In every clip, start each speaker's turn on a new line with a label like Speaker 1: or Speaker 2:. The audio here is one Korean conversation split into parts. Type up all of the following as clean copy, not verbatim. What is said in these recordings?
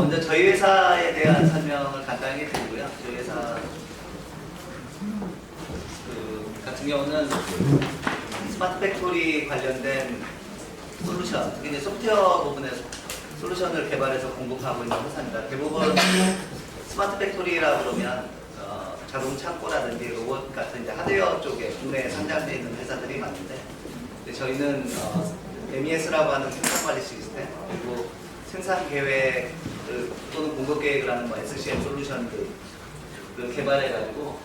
Speaker 1: 먼저 저희 회사에 대한 설명을 간단히 드리고요. 저희 회사 같은 경우는 스마트 팩토리 관련된 솔루션, 특히 이제 소프트웨어 부분의 솔루션을 개발해서 공급하고 있는 회사입니다. 대부분 스마트 팩토리라 그러면 자동 창고라든지 로봇 같은 이제 하드웨어 쪽에 국내에 상장되어 있는 회사들이 많은데, 저희는 MES라고 하는 생산 관리 시스템, 그리고 생산 계획 또는 공급 계획을 하는 SCM 솔루션들을 개발해가지고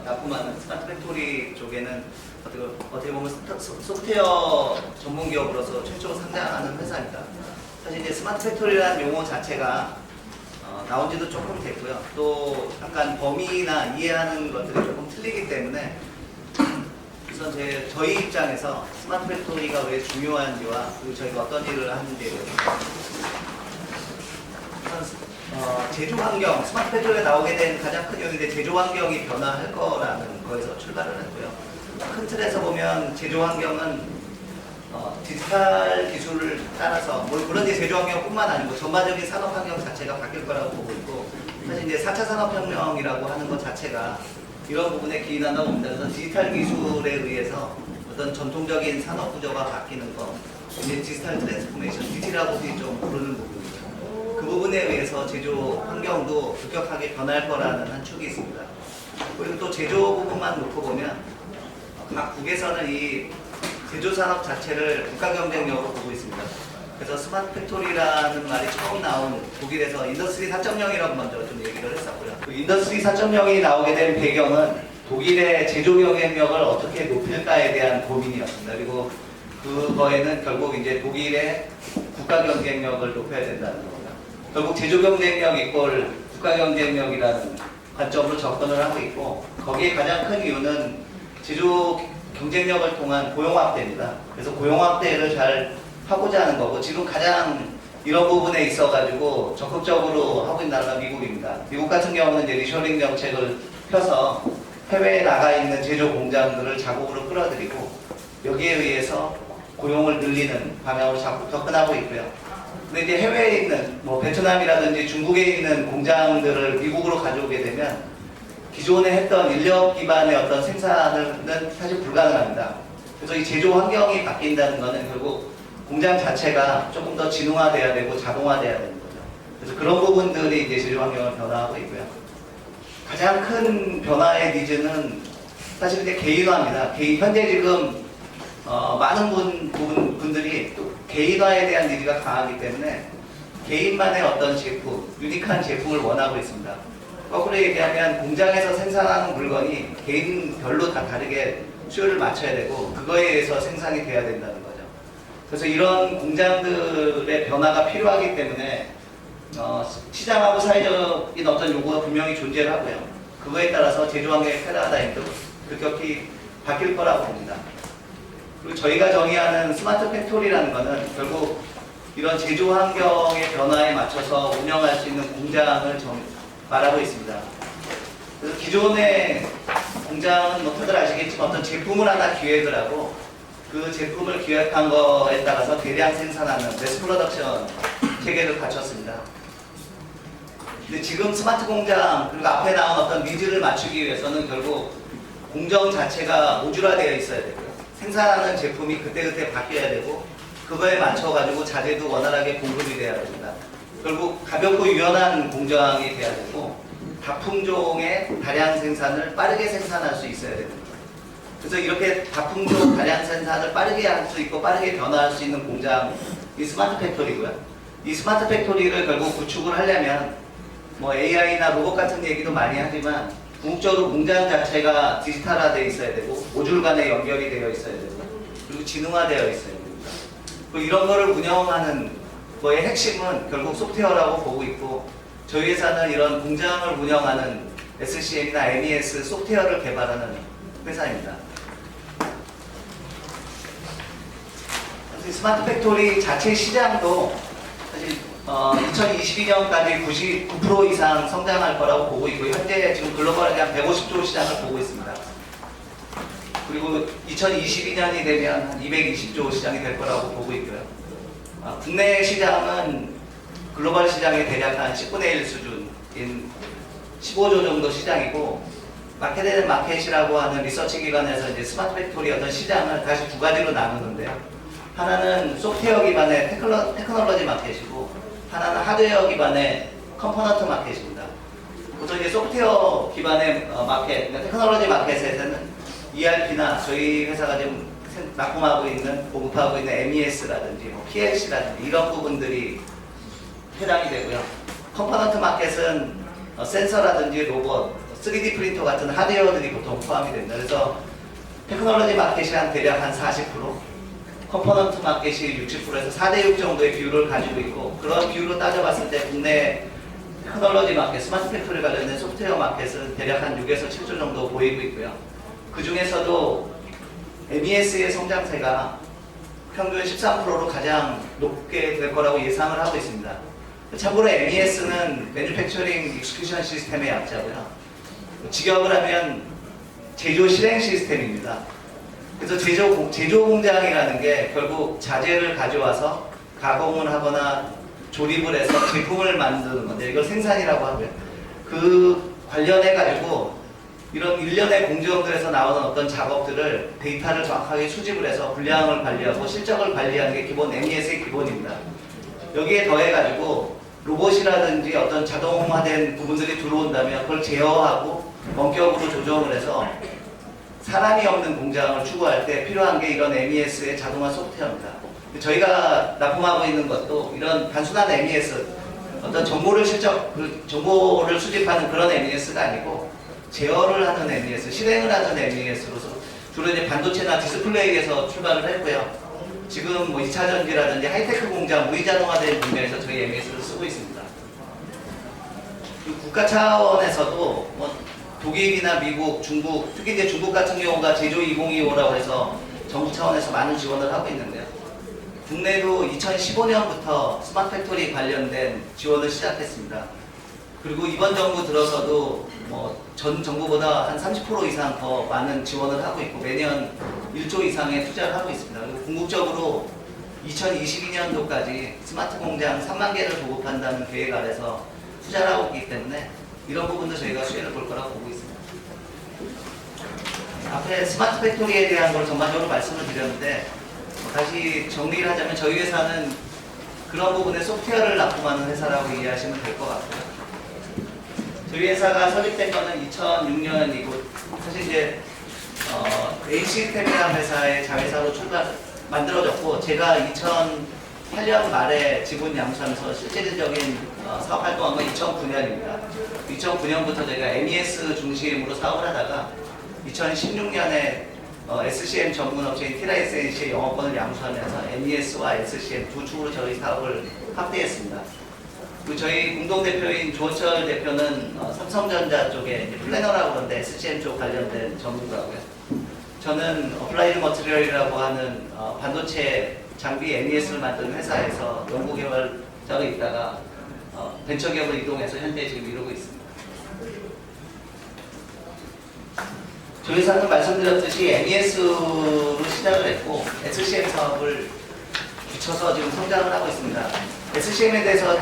Speaker 1: 납품하는 스마트 팩토리 쪽에는 어떻게 보면 소프트웨어 전문 기업으로서 최초로 상장하는 회사입니다. 사실 이제 스마트 팩토리라는 용어 자체가 나온 지도 조금 됐고요. 또 약간 범위나 이해하는 것들이 조금 틀리기 때문에 우선 저희 입장에서 스마트 팩토리가 왜 중요한지와 그리고 저희가 어떤 일을 하는지에 대해서 제조 환경, 스마트 팩토리가 나오게 된 가장 큰 요인이 제조 환경이 변화할 거라는 거에서 출발을 했고요. 큰 틀에서 보면 제조 환경은 디지털 기술을 따라서 물론 이제 제조 환경뿐만 아니고 전반적인 산업 환경 자체가 바뀔 거라고 보고 있고, 사실 이제 4차 산업혁명이라고 하는 것 자체가 이런 부분에 기인한다고 봅니다. 그래서 디지털 기술에 의해서 어떤 전통적인 산업 구조가 바뀌는 것, 이제 디지털 트랜스포메이션, DT라고 좀 부르는 부분이죠. 그 부분에 의해서 제조 환경도 급격하게 변할 거라는 한 축이 있습니다. 그리고 또 제조 부분만 놓고 보면 각 국에서는 이 제조 산업 자체를 국가 경쟁력으로 보고 있습니다. 그래서 스마트 팩토리라는 말이 처음 나온 독일에서 인더스트리 4.0이라고 먼저 좀 얘기를 했었고요. 그 인더스트리 4.0이 나오게 된 배경은 독일의 제조 경쟁력을 어떻게 높일까에 대한 고민이었습니다. 그리고 그거에는 결국 이제 독일의 국가 경쟁력을 높여야 된다는 겁니다. 결국 제조 경쟁력 이꼴 국가 경쟁력이라는 관점으로 접근을 하고 있고, 거기에 가장 큰 이유는 제조 경쟁력을 통한 고용 확대입니다. 그래서 고용 확대를 잘 하고자 하는 거고, 지금 가장 이런 부분에 있어가지고 적극적으로 하고 있는 나라가 미국입니다. 미국 같은 경우는 이제 리쇼링 정책을 펴서 해외에 나가 있는 제조 공장들을 자국으로 끌어들이고 여기에 의해서 고용을 늘리는 방향으로 자꾸 접근하고 있고요. 근데 이제 해외에 있는 베트남이라든지 중국에 있는 공장들을 미국으로 가져오게 되면 기존에 했던 인력 기반의 어떤 생산은 사실 불가능합니다. 그래서 이 제조 환경이 바뀐다는 것은 결국 공장 자체가 조금 더 지능화돼야 되고 자동화돼야 되는 거죠. 그래서 그런 부분들이 이제 제조 환경을 변화하고 있고요. 가장 큰 변화의 니즈는 사실 이제 개인화입니다. 현재 지금 많은 분들이 또 개인화에 대한 니즈가 강하기 때문에 개인만의 어떤 제품, 유니크한 제품을 원하고 있습니다. 거꾸로 얘기하면 공장에서 생산하는 물건이 개인별로 다 다르게 수요를 맞춰야 되고 그거에 의해서 생산이 돼야 된다는 거죠. 그래서 이런 공장들의 변화가 필요하기 때문에 시장하고 사회적인 어떤 요구가 분명히 존재를 하고요. 그거에 따라서 제조 환경의 패러다임도 급격히 바뀔 거라고 봅니다. 그리고 저희가 정의하는 스마트 팩토리라는 것은 결국 이런 제조 환경의 변화에 맞춰서 운영할 수 있는 공장을 말하고 있습니다. 그래서 기존의 공장은 다들 아시겠지만 어떤 제품을 하나 기획을 하고 그 제품을 기획한 거에 따라서 대량 생산하는 매스 프로덕션 체계를 갖췄습니다. 근데 지금 스마트 공장, 그리고 앞에 나온 어떤 니즈를 맞추기 위해서는 결국 공정 자체가 모듈화되어 있어야 되고요. 생산하는 제품이 그때그때 바뀌어야 되고 그거에 맞춰가지고 자재도 원활하게 공급이 돼야 됩니다. 결국 가볍고 유연한 공장이 돼야 되고 다품종의 다량 생산을 빠르게 생산할 수 있어야 됩니다. 그래서 이렇게 다품종 다량 생산을 빠르게 할 수 있고 빠르게 변화할 수 있는 공장이 스마트 팩토리고요. 이 스마트 팩토리를 결국 구축을 하려면 AI나 로봇 같은 얘기도 많이 하지만 궁극적으로 공장 자체가 디지털화되어 있어야 되고 모듈 간에 연결이 되어 있어야 되고 그리고 지능화되어 있어야 됩니다. 그리고 이런 거를 운영하는 거의 핵심은 결국 소프트웨어라고 보고 있고, 저희 회사는 이런 공장을 운영하는 SCM이나 MES 소프트웨어를 개발하는 회사입니다. 스마트 팩토리 자체 시장도 사실 2022년까지 99% 이상 성장할 거라고 보고 있고, 현재 지금 글로벌하게 한 150조 시장을 보고 있습니다. 그리고 2022년이 되면 한 220조 시장이 될 거라고 보고 있고요. 국내 시장은 글로벌 시장의 대략 한 10분의 1 수준인 15조 정도 시장이고, 마켓앤 마켓이라고 하는 리서치 기관에서 이제 스마트 팩토리 어떤 시장을 다시 두 가지로 나누는데요. 하나는 소프트웨어 기반의 테크놀로지 마켓이고, 하나는 하드웨어 기반의 컴포넌트 마켓입니다. 보통 이제 소프트웨어 기반의 마켓, 그러니까 테크놀로지 마켓에서는 ERP나 저희 회사가 지금 납품하고 있는, 보급하고 있는 MES라든지 PLC라든지 이런 부분들이 해당이 되고요. 컴포넌트 마켓은 센서라든지 로봇, 3D 프린터 같은 하드웨어들이 보통 포함이 됩니다. 그래서 테크놀로지 마켓이 대략 한 40%, 컴포넌트 마켓이 60%에서 4대6 정도의 비율을 가지고 있고, 그런 비율로 따져봤을 때 국내 테크놀로지 마켓, 스마트 팩토리 관련된 소프트웨어 마켓은 대략 한 6에서 7조 정도 보이고 있고요. 그 중에서도 MES의 성장세가 평균 13%로 가장 높게 될 거라고 예상을 하고 있습니다. 참고로 MES는 Manufacturing Execution System의 약자고요. 직역을 하면 제조 실행 시스템입니다. 그래서 제조 공장이라는 게 결국 자재를 가져와서 가공을 하거나 조립을 해서 제품을 만드는 건데, 이걸 생산이라고 하고요. 그 관련해 가지고 이런 일련의 공정들에서 나오는 어떤 작업들을 데이터를 정확하게 수집을 해서 분량을 관리하고 실적을 관리하는 게 기본 MES의 기본입니다. 여기에 더해 가지고 로봇이라든지 어떤 자동화된 부분들이 들어온다면 그걸 제어하고 원격으로 조정을 해서 사람이 없는 공장을 추구할 때 필요한 게 이런 MES의 자동화 소프트웨어입니다. 저희가 납품하고 있는 것도 이런 단순한 MES, 어떤 정보를 수집하는 그런 MES가 아니고 제어를 하는 MES, 실행을 하는 MES로서 주로 이제 반도체나 디스플레이에서 출발을 했고요. 지금 뭐 2차 전지라든지 하이테크 공장, 무이자동화된 분야에서 저희 MES를 쓰고 있습니다. 국가 차원에서도 뭐 독일이나 미국, 중국, 특히 이제 중국 같은 경우가 제조 2025라고 해서 정부 차원에서 많은 지원을 하고 있는데요. 국내도 2015년부터 스마트 팩토리 관련된 지원을 시작했습니다. 그리고 이번 정부 들어서도 뭐 전 정부보다 한 30% 이상 더 많은 지원을 하고 있고, 매년 1조 이상의 투자를 하고 있습니다. 그리고 궁극적으로 2022년도까지 스마트 공장 3만 개를 보급한다는 계획 아래서 투자를 하고 있기 때문에 이런 부분도 저희가 수혜를 볼 거라고 보고 있습니다. 앞에 스마트 팩토리에 대한 걸 전반적으로 말씀을 드렸는데, 다시 정리를 하자면 저희 회사는 그런 부분에 소프트웨어를 납품하는 회사라고 이해하시면 될 것 같고요. 저희 회사가 설립된 거는 2006년이고, 사실 이제 H시스템이라는 회사의 자회사로 만들어졌고, 제가 2008년 말에 지분 양수하면서 실질적인 사업 활동한 건 2009년입니다. 2009년부터 저희가 MES 중심으로 사업을 하다가 2016년에 SCM 전문 업체인 티라이센시의 영업권을 양수하면서 MES와 SCM 두 축으로 저희 사업을 확대했습니다. 그리고 저희 공동대표인 조원철 대표는 삼성전자 쪽에 플래너라고 하는데 SCM 쪽 관련된 전문가고요. 저는 어플라이드 머티리얼이라고 하는 반도체 장비 MES를 만드는 회사에서 연구개발자로 있다가 벤처기업으로 이동해서 현재 지금 이루고 있습니다. 저희 회사는 말씀드렸듯이 MES로 시작을 했고 SCM 사업을 붙여서 지금 성장을 하고 있습니다. SCM에 대해서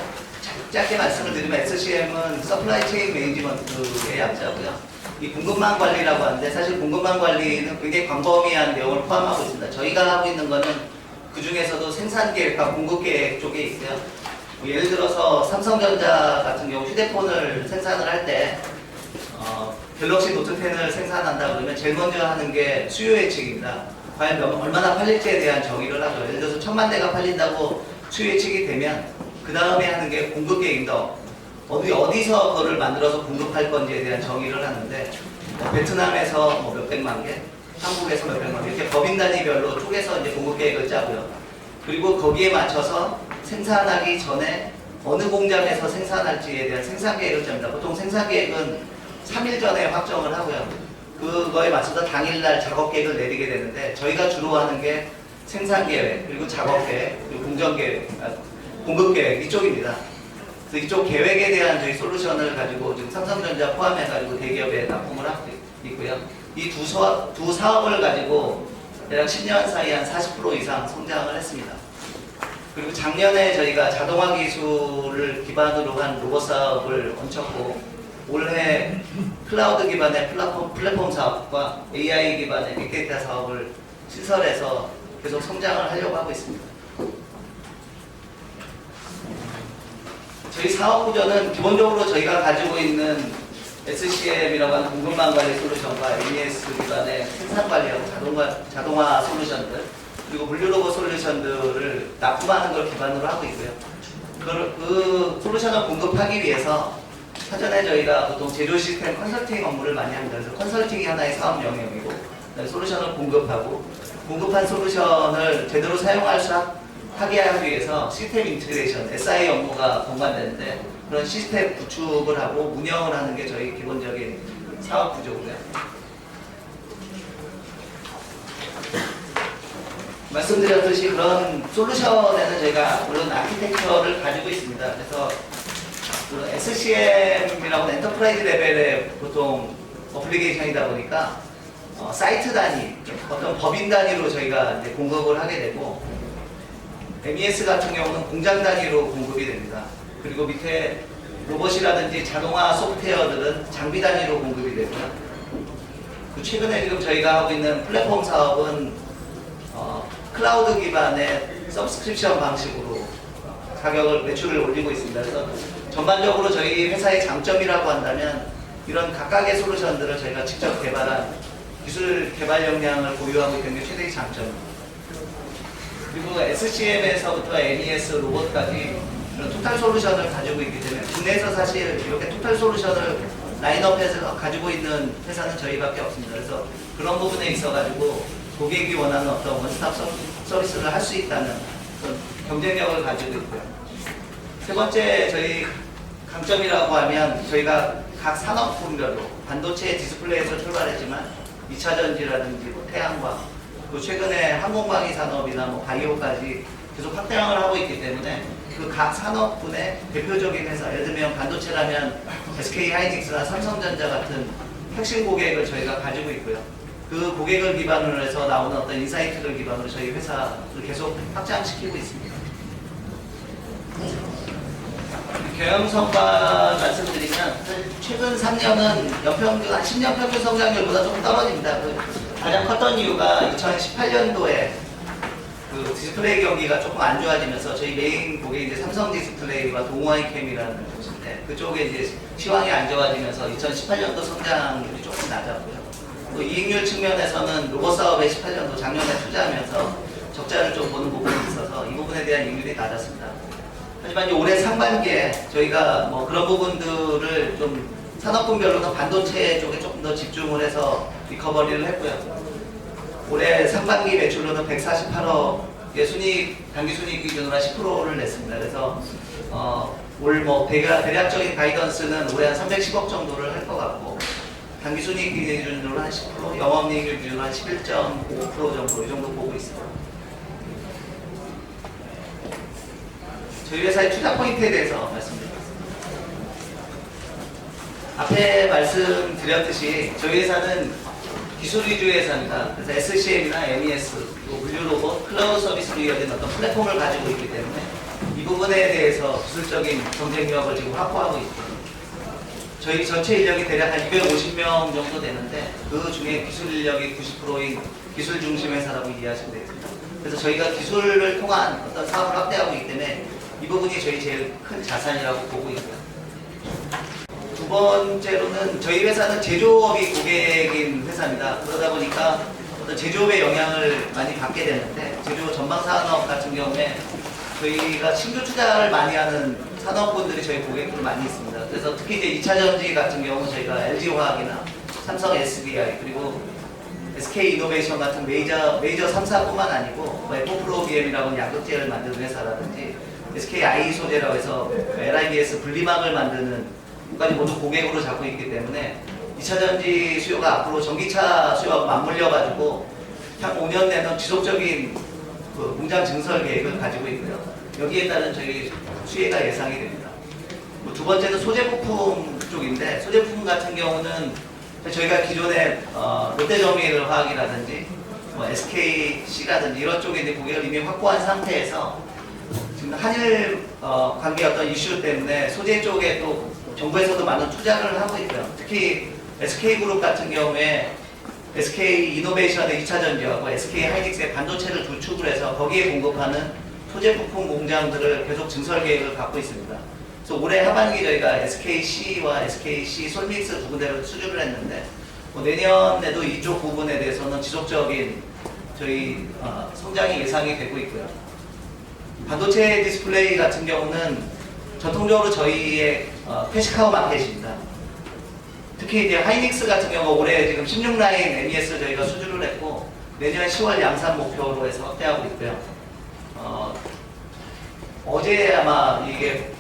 Speaker 1: 짧게 말씀을 드리면, SCM은 서플라이 체인 매니지먼트의 약자고요. 이 공급망 관리라고 하는데, 사실 공급망 관리는 굉장히 광범위한 내용을 포함하고 있습니다. 저희가 하고 있는 거는 그 중에서도 생산 계획과 공급 계획 쪽에 있고요. 예를 들어서 삼성전자 같은 경우 휴대폰을 생산을 할 때 갤럭시 노트 10을 생산한다 그러면 제일 먼저 하는 게 수요 예측입니다. 과연 얼마나 팔릴지에 대한 정의를 하죠. 예를 들어서 1000만 대가 팔린다고 수요 예측이 되면 그 다음에 하는 게 공급 계획입니다. 어디서 그거를 만들어서 공급할 건지에 대한 정의를 하는데, 베트남에서 뭐 몇백만 개, 한국에서 몇백만 개, 이렇게 법인 단위별로 쪼개서 이제 공급 계획을 짜고요. 그리고 거기에 맞춰서 생산하기 전에 어느 공장에서 생산할지에 대한 생산 계획을 짭니다. 보통 생산 계획은 3일 전에 확정을 하고요. 그거에 맞춰서 당일날 작업 계획을 내리게 되는데, 저희가 주로 하는 게 생산 계획, 그리고 작업 계획, 그리고 공정 계획, 공급 계획 이쪽입니다. 그래서 이쪽 계획에 대한 저희 솔루션을 가지고 지금 삼성전자 포함해가지고 대기업에 납품을 하고 있고요. 이 두 사업을 가지고 대략 10년 사이에 한 40% 이상 성장을 했습니다. 그리고 작년에 저희가 자동화 기술을 기반으로 한 로봇 사업을 얹혔고, 올해 클라우드 기반의 플랫폼 사업과 AI 기반의 빅데이터 사업을 신설해서 계속 성장을 하려고 하고 있습니다. 저희 사업 구조는 기본적으로 저희가 가지고 있는 SCM이라고 하는 공급망 관리 솔루션과 MES 기반의 생산 관리하고 자동화 솔루션들, 그리고 물류 로봇 솔루션들을 납품하는 걸 기반으로 하고 있고요. 그 솔루션을 공급하기 위해서 사전에 저희가 보통 제조 시스템 컨설팅 업무를 많이 합니다. 그래서 컨설팅이 하나의 사업 영역이고, 솔루션을 공급하고, 공급한 솔루션을 제대로 사용할 수 하게 하기 위해서 시스템 인티그레이션, SI 업무가 동반되는데, 그런 시스템 구축을 하고 운영을 하는 게 저희 기본적인 사업 구조고요. 말씀드렸듯이 그런 솔루션에는 저희가 물론 아키텍처를 가지고 있습니다. 그래서 SCM이라고 하는 엔터프라이즈 레벨의 보통 어플리케이션이다 보니까 사이트 단위, 어떤 법인 단위로 저희가 이제 공급을 하게 되고, MES 같은 경우는 공장 단위로 공급이 됩니다. 그리고 밑에 로봇이라든지 자동화 소프트웨어들은 장비 단위로 공급이 되고요. 최근에 지금 저희가 하고 있는 플랫폼 사업은 클라우드 기반의 서브스크립션 방식으로 가격을 매출을 올리고 있습니다. 그래서 전반적으로 저희 회사의 장점이라고 한다면 이런 각각의 솔루션들을 저희가 직접 개발한 기술 개발 역량을 보유하고 있는 게 최대의 장점입니다. 그리고 SCM에서부터 MES 로봇까지 이런 토탈 솔루션을 가지고 있기 때문에 국내에서 사실 이렇게 토탈 솔루션을 라인업해서 가지고 있는 회사는 저희밖에 없습니다. 그래서 그런 부분에 있어가지고 고객이 원하는 어떤 원스톱 서비스를 할 수 있다는 그런 경쟁력을 가지고 있고요. 세 번째 저희 강점이라고 하면 저희가 각 산업 분별로 반도체 디스플레이에서 출발했지만 2차 전지라든지 태양광, 또 최근에 항공방위 산업이나 바이오까지 계속 확장을 하고 있기 때문에 그 각 산업군의 대표적인 회사, 예를 들면 반도체라면 SK 하이닉스나 삼성전자 같은 핵심 고객을 저희가 가지고 있고요. 그 고객을 기반으로 해서 나오는 어떤 인사이트를 기반으로 저희 회사를 계속 확장시키고 있습니다. 경영성과 말씀드리면 최근 3년은 연평균 한 10년 평균 성장률보다 조금 떨어집니다. 가장 컸던 이유가 2018년도에 그 디스플레이 경기가 조금 안 좋아지면서 저희 메인 고객이 이제 삼성 디스플레이와 동호하이캠이라는 곳인데 그쪽에 이제 시황이 안 좋아지면서 2018년도 성장률이 조금 낮았고요. 또 이익률 측면에서는 로봇 사업에 18년도 작년에 투자하면서 적자를 좀 보는 부분이 있어서 이 부분에 대한 이익률이 낮았습니다. 하지만 올해 상반기에 저희가 그런 부분들을 좀 산업군별로는 반도체 쪽에 조금 더 집중을 해서 리커버리를 했고요. 올해 상반기 매출로는 148억의 당기 순이익 기준으로 한 10%를 냈습니다. 그래서 올 대략적인 가이던스는 올해 한 310억 정도를 할 것 같고, 당기 순이익 기준으로 한 10%, 영업이익 기준으로 한 11.5% 정도 이 정도 보고 있습니다. 저희 회사의 투자 포인트에 대해서 말씀드리겠습니다. 앞에 말씀드렸듯이 저희 회사는 기술 위주의 회사입니다. 그래서 SCM이나 MES, 물류 로봇, 클라우드 서비스로 이어진 어떤 플랫폼을 가지고 있기 때문에 이 부분에 대해서 기술적인 경쟁력을 지금 확보하고 있고, 저희 전체 인력이 대략 한 250명 정도 되는데 그 중에 기술 인력이 90%인 기술 중심 회사라고 이해하시면 되겠습니다. 그래서 저희가 기술을 통한 어떤 사업을 확대하고 있기 때문에 이 부분이 저희 제일 큰 자산이라고 보고 있고요. 두 번째로는 저희 회사는 제조업이 고객인 회사입니다. 그러다 보니까 어떤 제조업의 영향을 많이 받게 되는데, 제조 전방 산업 같은 경우에 저희가 신규 투자를 많이 하는 산업군들이 저희 고객들 많이 있습니다. 그래서 특히 이제 2차 전지 같은 경우는 저희가 LG화학이나 삼성 SDI 그리고 SK 이노베이션 같은 메이저 3사뿐만 아니고 에코프로비엠이라고 약극제를 만드는 회사라든지 SK I 소재라고 해서 LIBS 분리막을 만드는 까지 모두 고객으로 잡고 있기 때문에 2차 전지 수요가 앞으로 전기차 수요와 맞물려가지고 한 5년 내는 지속적인 그 공장 증설 계획을 가지고 있고요. 여기에 따른 저희 수혜가 예상이 됩니다. 두 번째는 소재부품 쪽인데, 소재부품 같은 경우는 저희가 기존에 롯데정밀화학이라든지 SKC라든지 이런 쪽에 이제 고객을 이미 확보한 상태에서 한일 관계 어떤 이슈 때문에 소재 쪽에 또 정부에서도 많은 투자를 하고 있고요. 특히 SK그룹 같은 경우에 SK 이노베이션의 2차 전지하고 SK 하이닉스의 반도체를 구축을 해서 거기에 공급하는 소재 부품 공장들을 계속 증설 계획을 갖고 있습니다. 그래서 올해 하반기 저희가 SKC와 SKC 솔믹스 두 군데를 수주를 했는데 내년에도 이쪽 부분에 대해서는 지속적인 저희 성장이 예상이 되고 있고요. 반도체 디스플레이 같은 경우는 전통적으로 저희의 캐시카우 마켓입니다. 특히 이제 하이닉스 같은 경우 올해 지금 16라인 MES 저희가 수주를 했고 내년 10월 양산 목표로 해서 확대하고 있고요. 어제 아마 이게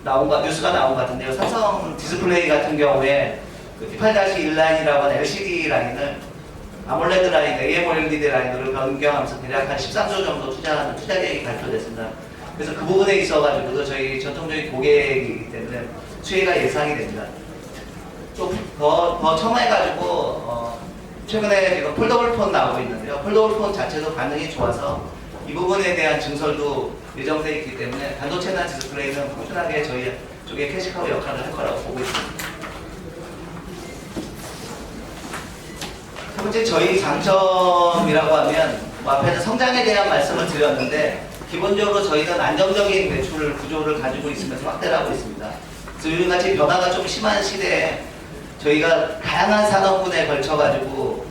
Speaker 1: 뉴스가 나온 것 같은데요. 삼성 디스플레이 같은 경우에 그 D8-1 라인이라고 하는 LCD 라인을 아몰레드 라인, AMOLED 라인으로 변경하면서 대략 한 13조 정도 투자하는 투자 계획이 발표됐습니다. 그래서 그 부분에 있어가지고도 저희 전통적인 고객이기 때문에 수혜가 예상이 됩니다. 또 더 첨예해가지고 최근에 지금 폴더블 폰 나오고 있는데요. 폴더블 폰 자체도 반응이 좋아서 이 부분에 대한 증설도 예정되어 있기 때문에 반도체나 디스플레이는 꾸준하게 저희 쪽에 캐시카우 역할을 할 거라고 보고 있습니다. 첫 번째 저희 장점이라고 하면 앞에는 성장에 대한 말씀을 드렸는데 기본적으로 저희는 안정적인 매출 구조를 가지고 있으면서 확대를 하고 있습니다. 그래서 요즘같이 변화가 좀 심한 시대에 저희가 다양한 산업군에 걸쳐가지고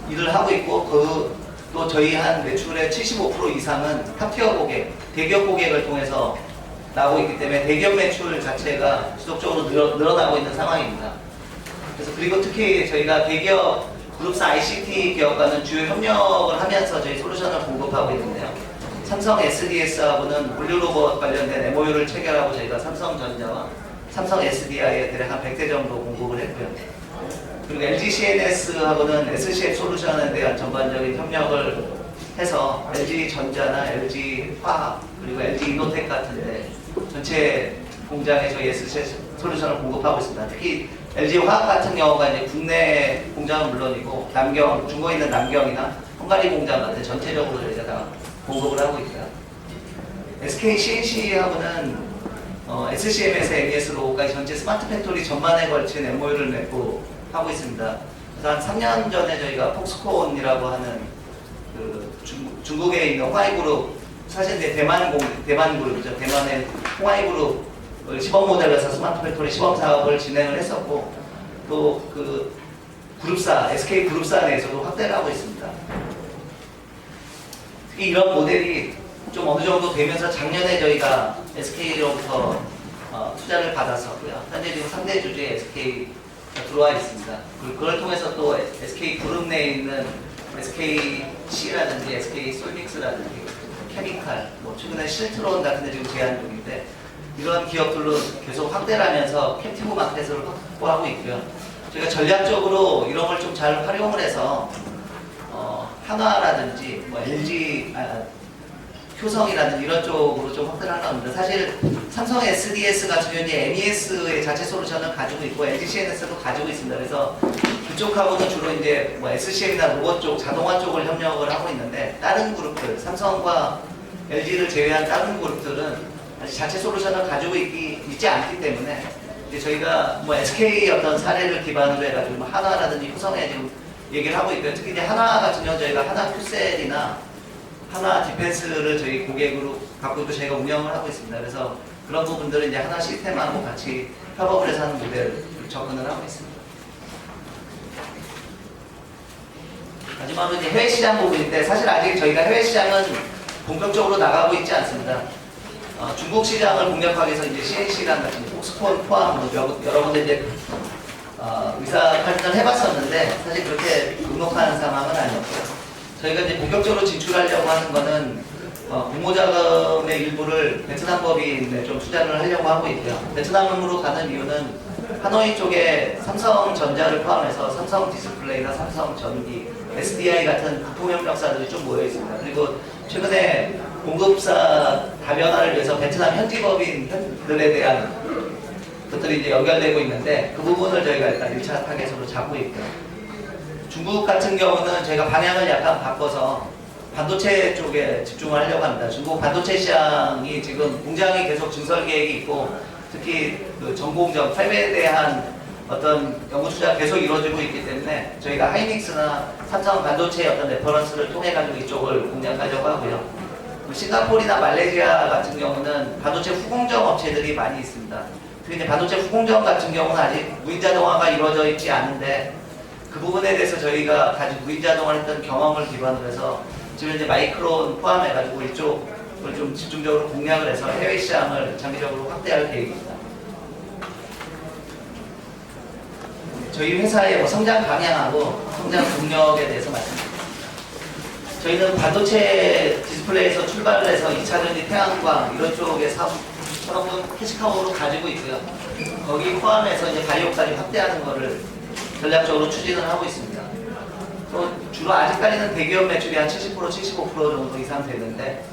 Speaker 1: 일을 하고 있고 또 저희 한 매출의 75% 이상은 탑티어 고객, 대기업 고객을 통해서 나오고 있기 때문에 대기업 매출 자체가 지속적으로 늘어나고 있는 상황입니다. 그래서 그리고 특히 저희가 대기업 그룹사 ICT 기업과는 주요 협력을 하면서 저희 솔루션을 공급하고 있는데요. 삼성 SDS하고는 물류로봇 관련된 MOU를 체결하고 저희가 삼성전자와 삼성 SDI에 대략 한 100대 정도 공급을 했고요. 그리고 LG CNS하고는 SCM 솔루션에 대한 전반적인 협력을 해서 LG전자나 LG화학 그리고 LG이노텍 같은데 전체 공장에 저희 SCM 솔루션을 공급하고 있습니다. 특히 LG화학 같은 경우가 이제 국내 공장은 물론이고 남경, 중국에 있는 남경이나 헝가리 공장 같은 전체적으로 저희가 다 공급을 하고 있고요. SK CNC하고는 SCM에서 MES로까지 전체 스마트 팩토리 전반에 걸친 MOU를 맺고 하고 있습니다. 그래서 한 3년 전에 저희가 폭스콘이라고 하는 그 중국에 있는 호아이그룹, 사실 이제 대만그룹이죠. 대만의 호아이그룹을 시범 모델로 해서 스마트 팩토리 시범 사업을 진행을 했었고 또 그 그룹사, SK 그룹사 내에서도 확대를 하고 있습니다. 특히 이런 모델이 좀 어느 정도 되면서 작년에 저희가 SK로부터 투자를 받았었고요. 현재 지금 3대 주주의 SK가 들어와 있습니다. 그리고 그걸 통해서 또 SK 그룹 내에 있는 SKC라든지 SK 솔믹스라든지 케미칼, 최근에 실트론 같은 데 지금 제안 중인데 이런 기업들로 계속 확대를 하면서 캡티브 마켓을 확보하고 있고요. 저희가 전략적으로 이런 걸 좀 잘 활용을 해서 한화라든지 LG, 효성이라든지 이런 쪽으로 좀 확대를 하려고 합니다. 사실 삼성 SDS 같은 경우는 MES의 자체 솔루션을 가지고 있고 LG CNS도 가지고 있습니다. 그래서 그쪽하고는 주로 이제 SCM이나 로봇 쪽, 자동화 쪽을 협력을 하고 있는데 다른 그룹들, 삼성과 LG를 제외한 다른 그룹들은 아직 자체 솔루션을 가지고 있지 않기 때문에 이제 저희가 SK 어떤 사례를 기반으로 해가지고 하나라든지 효성에 지금 얘기를 하고 있고요. 특히 이제 하나 같은 경우는 저희가 하나 큐셀이나 하나 디펜스를 저희 고객으로 갖고 있고 저희가 운영을 하고 있습니다. 그래서 그런 부분들은 이제 하나 시스템하고 같이 협업을 해서 하는 모델을 접근을 하고 있습니다. 마지막으로 이제 해외 시장 부분인데 사실 아직 저희가 해외 시장은 본격적으로 나가고 있지 않습니다. 중국 시장을 공략하기 위해서 이제 CNC랑 같은 폭스콘 포함 여러 군데 이제 의사 발전을 해봤었는데 사실 그렇게 녹록한 상황은 아니었고요. 저희가 이제 본격적으로 진출하려고 하는 거는 공모자금의 일부를 베트남 법인에 좀 투자를 하려고 하고 있고요. 베트남으로 가는 이유는 하노이 쪽에 삼성전자를 포함해서 삼성 디스플레이나 삼성전기, SDI 같은 부품 협력사들이 좀 모여 있습니다. 그리고 최근에 공급사 다변화를 위해서 베트남 현지 법인들에 대한 것들이 이제 연결되고 있는데 그 부분을 저희가 일단 1차 타겟으로 잡고 있고요. 중국 같은 경우는 저희가 방향을 약간 바꿔서 반도체 쪽에 집중을 하려고 합니다. 중국 반도체 시장이 지금 공장이 계속 증설 계획이 있고 특히 그 전공정 팹에 대한 어떤 연구 투자가 계속 이루어지고 있기 때문에 저희가 하이닉스나 삼성 반도체의 어떤 레퍼런스를 통해 가지고 이쪽을 공략하려고 하고요. 싱가포르나 말레이시아 같은 경우는 반도체 후공정 업체들이 많이 있습니다. 특히 이제 반도체 후공정 같은 경우는 아직 무인자동화가 이루어져 있지 않은데 그 부분에 대해서 저희가 가지고 무인자동화를 했던 경험을 기반으로 해서 지금 이제 마이크론 포함해가지고 이쪽을 좀 집중적으로 공략을 해서 해외 시장을 장기적으로 확대할 계획입니다. 저희 회사의 뭐 성장 방향하고 성장 동력에 대해서 말씀드립니다. 저희는 반도체 디스플레이에서 출발을 해서 2차전지 태양광 이런 쪽의 산업은 캐시카우로 가지고 있고요. 거기 포함해서 이제 바이오까지 확대하는 것을 전략적으로 추진을 하고 있습니다. 또 주로 아직까지는 대기업 매출이 한 70%, 75% 정도 이상 되는데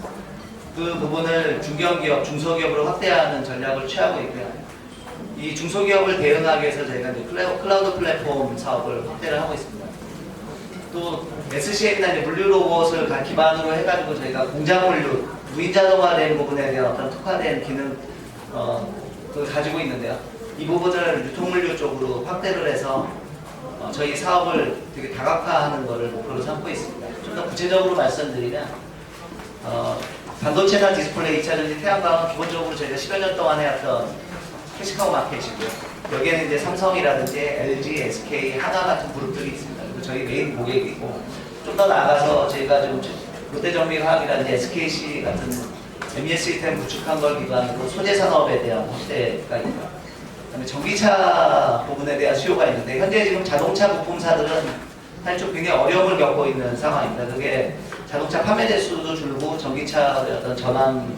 Speaker 1: 그 부분을 중견기업, 중소기업으로 확대하는 전략을 취하고 있고요. 이 중소기업을 대응하기 위해서 저희가 이제 클라우드 플랫폼 사업을 확대를 하고 있습니다. 또 SCM이나 이제 물류 로봇을 기반으로 해가지고 저희가 공장 물류, 무인자동화된 부분에 대한 어떤 특화된 기능 그걸 가지고 있는데요. 이 부분을 유통물류 쪽으로 확대를 해서 저희 사업을 되게 다각화하는 것을 목표로 삼고 있습니다. 좀 더 구체적으로 말씀드리면 반도체나 디스플레이, 2차전지, 태양광은 기본적으로 저희가 10여 년 동안 해왔던 캐시카우 마켓이고요. 여기에는 이제 삼성이라든지 LG, SK, 하나 같은 그룹들이 있습니다. 그리고 저희 메인 고객이고 좀 더 나아가서 저희가 좀 롯데정밀화학이라든지 SKC 같은 MES 시스템 구축한 걸 기반으로 소재 산업에 대한 확대가 있고요. 그다음에 전기차 부분에 대한 수요가 있는데 현재 지금 자동차 부품사들은 사실 좀 굉장히 어려움을 겪고 있는 상황입니다. 그게 자동차 판매 대수도 줄고 전기차의 어떤 전환,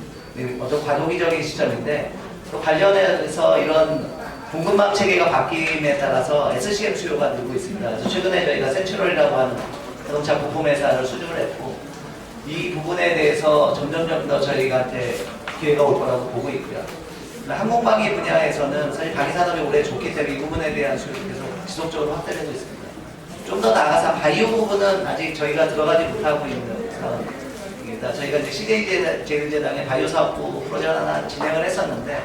Speaker 1: 어떤 과도기적인 시점인데 또 관련해서 이런 공급망 체계가 바뀜에 따라서 SCM 수요가 늘고 있습니다. 그래서 최근에 저희가 센츄럴이라고 하는 자동차 부품 회사를 수주를 했고 이 부분에 대해서 점점 더 저희한테 기회가 올 거라고 보고 있고요. 항공방위 분야에서는 사실 방위산업이 올해 좋기 때문에 이 부분에 대한 수요도 계속 지속적으로 확대되고 있습니다. 좀 더 나아가서 바이오 부분은 아직 저희가 들어가지 못하고 있는 상황입니다. 저희가 이제 CJ 제일제당의 바이오 사업부 프로젝트 하나 진행을 했었는데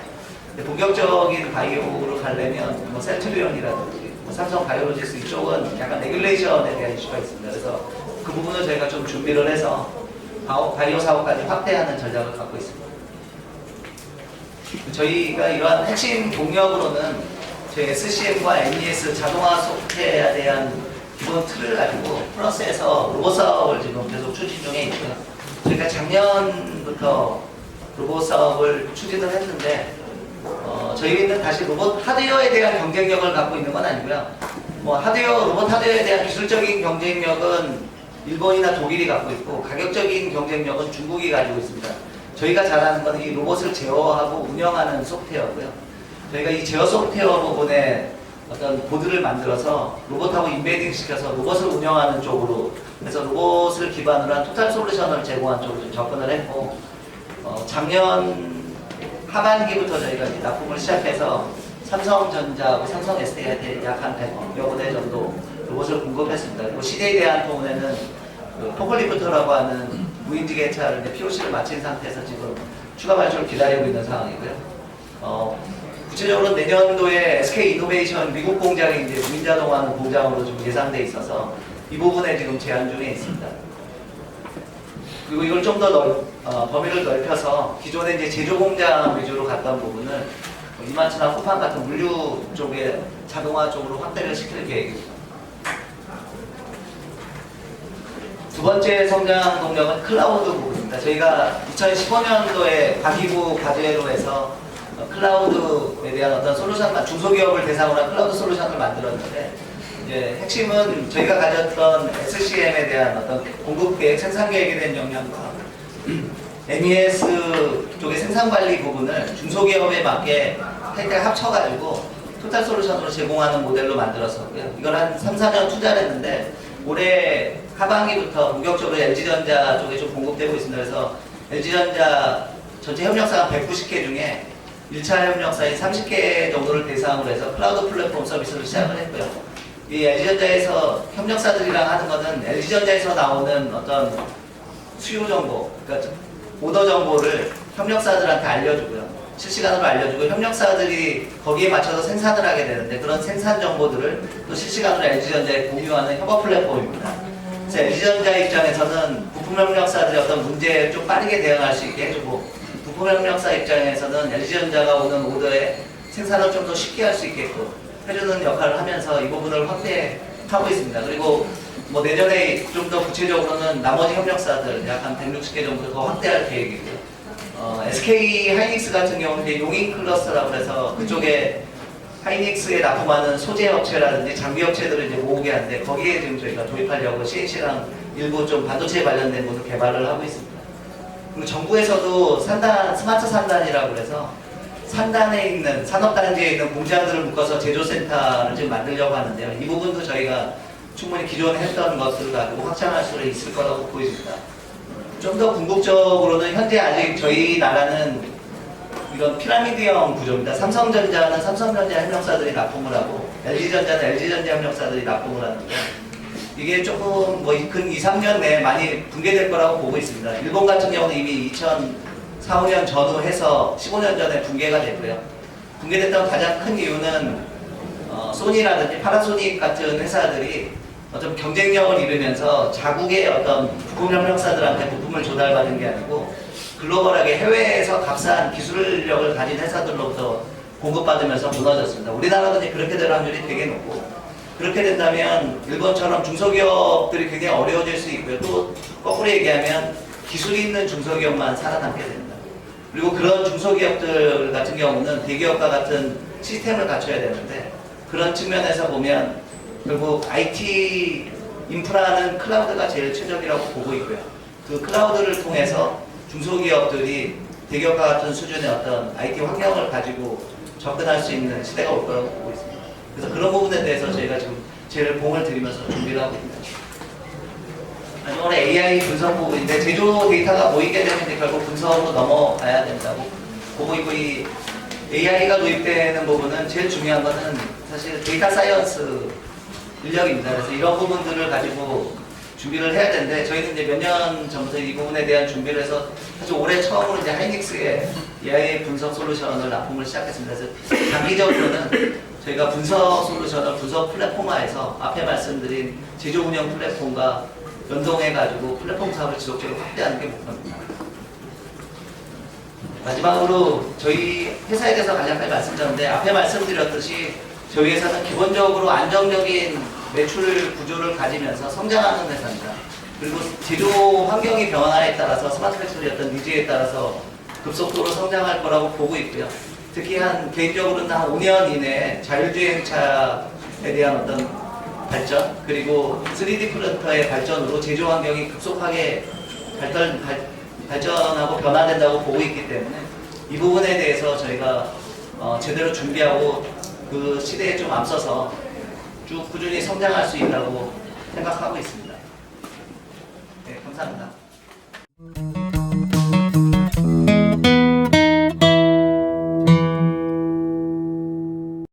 Speaker 1: 본격적인 바이오로 가려면 뭐 셀트리온이라든지 뭐 삼성 바이오로직스 이쪽은 약간 레귤레이션에 대한 이슈가 있습니다. 그래서 그 부분을 저희가 좀 준비를 해서 바이오 사업까지 확대하는 전략을 갖고 있습니다. 저희가 이러한 핵심 동력으로는 저희 SCM과 MES 자동화 소프트웨어에 대한 기본 틀을 가지고 플러스해서 로봇 사업을 지금 계속 추진 중에 있고요. 저희가 작년부터 로봇 사업을 추진을 했는데 저희는 다시 로봇 하드웨어에 대한 경쟁력을 갖고 있는 건 아니고요. 뭐 로봇 하드웨어에 대한 기술적인 경쟁력은 일본이나 독일이 갖고 있고 가격적인 경쟁력은 중국이 가지고 있습니다. 저희가 잘하는 건 이 로봇을 제어하고 운영하는 소프트웨어고요. 저희가 이 제어 소프트웨어 부분에 어떤 보드를 만들어서 로봇하고 인베딩 시켜서 로봇을 운영하는 쪽으로 그래서 로봇을 기반으로 한 토탈 솔루션을 제공한 쪽으로 좀 접근을 했고 작년 하반기부터 저희가 이제 납품을 시작해서 삼성전자하고 삼성 SDI한테 약 한 100여 군데 정도 로봇을 공급했습니다. 그리고 CJ 대한통운에는 그 포클리프트라고 하는 무인지게차를 POC를 마친 상태에서 지금 추가 발주를 기다리고 있는 상황이고요. 구체적으로 내년도에 SK 이노베이션 미국 공장이 이제 무인자동화하는 공장으로 좀 예상돼 있어서 이 부분에 지금 제안 중에 있습니다. 그리고 이걸 좀 더 범위를 넓혀서 기존에 이제 제조 공장 위주로 갔던 부분을 이마트나 쿠팡 같은 물류 쪽에 자동화 쪽으로 확대를 시킬 계획입니다. 두 번째 성장 동력은 클라우드 부분입니다. 저희가 2015년도에 과기부 과제로 해서 클라우드에 대한 어떤 솔루션, 중소기업을 대상으로 한 클라우드 솔루션을 만들었는데 이제 핵심은 저희가 가졌던 SCM에 대한 어떤 공급 계획, 생산 계획에 대한 역량과 MES 쪽의 생산 관리 부분을 중소기업에 맞게 텔테를 합쳐가지고 토탈 솔루션으로 제공하는 모델로 만들었었고요. 이걸 한 3, 4년 투자를 했는데 올해 하반기부터 본격적으로 LG전자 쪽에 좀 공급되고 있습니다. 그래서 LG전자 전체 협력사 190개 중에 1차 협력사인 30개 정도를 대상으로 해서 클라우드 플랫폼 서비스를 시작을 했고요. 이 LG전자에서 협력사들이랑 하는 것은 LG전자에서 나오는 어떤 수요 정보, 그러니까 오더 정보를 협력사들한테 알려주고요. 실시간으로 알려주고 협력사들이 거기에 맞춰서 생산을 하게 되는데 그런 생산 정보들을 또 실시간으로 LG전자에 공유하는 협업 플랫폼입니다. 그래서 LG전자 입장에서는 부품 협력사들의 어떤 문제에 좀 빠르게 대응할 수 있게 해주고 부품 협력사 입장에서는 LG전자가 오는 오더에 생산을 좀 더 쉽게 할 수 있게끔 해주는 역할을 하면서 이 부분을 확대하고 있습니다. 그리고 뭐 내년에 좀 더 구체적으로는 나머지 협력사들 약 한 160개 정도 더 확대할 계획이고요. SK 하이닉스 같은 경우는 용인 클러스터라고 해서 그쪽에 하이닉스에 납품하는 소재 업체라든지 장비 업체들을 이제 모으게 하는데 거기에 지금 저희가 도입하려고 CNC랑 일부 좀 반도체 관련된 것을 개발을 하고 있습니다. 그리고 정부에서도 스마트 산단이라고 해서 산단에 있는 산업단지에 있는 공장들을 묶어서 제조센터를 지금 만들려고 하는데요. 이 부분도 저희가 충분히 기존에 했던 것들을 가지고 확장할 수 있을 거라고 보입니다. 좀 더 궁극적으로는 현재 아직 저희 나라는 이런 피라미드형 구조입니다. 삼성전자는 삼성전자 협력사들이 납품을 하고 LG전자는 LG전자 협력사들이 납품을 하는데 이게 조금 근 2, 3년 내에 많이 붕괴될 거라고 보고 있습니다. 일본 같은 경우는 이미 2004, 5년 전후 해서 15년 전에 붕괴가 됐고요. 붕괴됐던 가장 큰 이유는 소니라든지 파나소닉 같은 회사들이 어떤 경쟁력을 잃으면서 자국의 어떤 부품 협력사들한테 부품을 조달받은 게 아니고 글로벌하게 해외에서 값싼 기술력을 가진 회사들로부터 공급받으면서 무너졌습니다. 우리나라도 그렇게 될 확률이 되게 높고 그렇게 된다면 일본처럼 중소기업들이 굉장히 어려워질 수 있고요. 또 거꾸로 얘기하면 기술이 있는 중소기업만 살아남게 됩니다. 그리고 그런 중소기업들 같은 경우는 대기업과 같은 시스템을 갖춰야 되는데 그런 측면에서 보면 결국 IT 인프라는 클라우드가 제일 최적이라고 보고 있고요. 그 클라우드를 통해서 중소기업들이 대기업과 같은 수준의 어떤 IT 환경을 가지고 접근할 수 있는 시대가 올 거라고 보고 있습니다. 그래서 그런 부분에 대해서 저희가 지금 제일 공을 들이면서 준비를 하고 있습니다. 마지막으로 AI 분석 부분인데 제조 데이터가 모이게 되면 이제 결국 분석으로 넘어가야 된다고 보고 있고 이 AI가 도입되는 부분은 제일 중요한 거는 사실 데이터 사이언스 인력입니다. 그래서 이런 부분들을 가지고 준비를 해야 되는데 저희는 이제 몇 년 전부터 이 부분에 대한 준비를 해서 사실 올해 처음으로 이제 하이닉스에 AI 분석 솔루션을 납품을 시작했습니다. 그래서 단기적으로는 저희가 분석 솔루션을 분석 플랫폼화해서 앞에 말씀드린 제조 운영 플랫폼과 연동해가지고 플랫폼 사업을 지속적으로 확대하는 게 목표입니다. 마지막으로 저희 회사에 대해서 간략하게 말씀드렸는데 앞에 말씀드렸듯이 저희 회사는 기본적으로 안정적인 매출 구조를 가지면서 성장하는 회사입니다. 그리고 제조 환경의 변화에 따라서 스마트 팩토리 어떤 니즈에 따라서 급속도로 성장할 거라고 보고 있고요. 특히 개인적으로는 한 5년 이내에 자율주행차에 대한 어떤 발전 그리고 3D 프린터의 발전으로 제조 환경이 급속하게 발전하고 변화된다고 보고 있기 때문에 이 부분에 대해서 저희가 제대로 준비하고 그 시대에 좀 앞서서 쭉 꾸준히 성장할 수 있다고 생각하고 있습니다. 네, 감사합니다.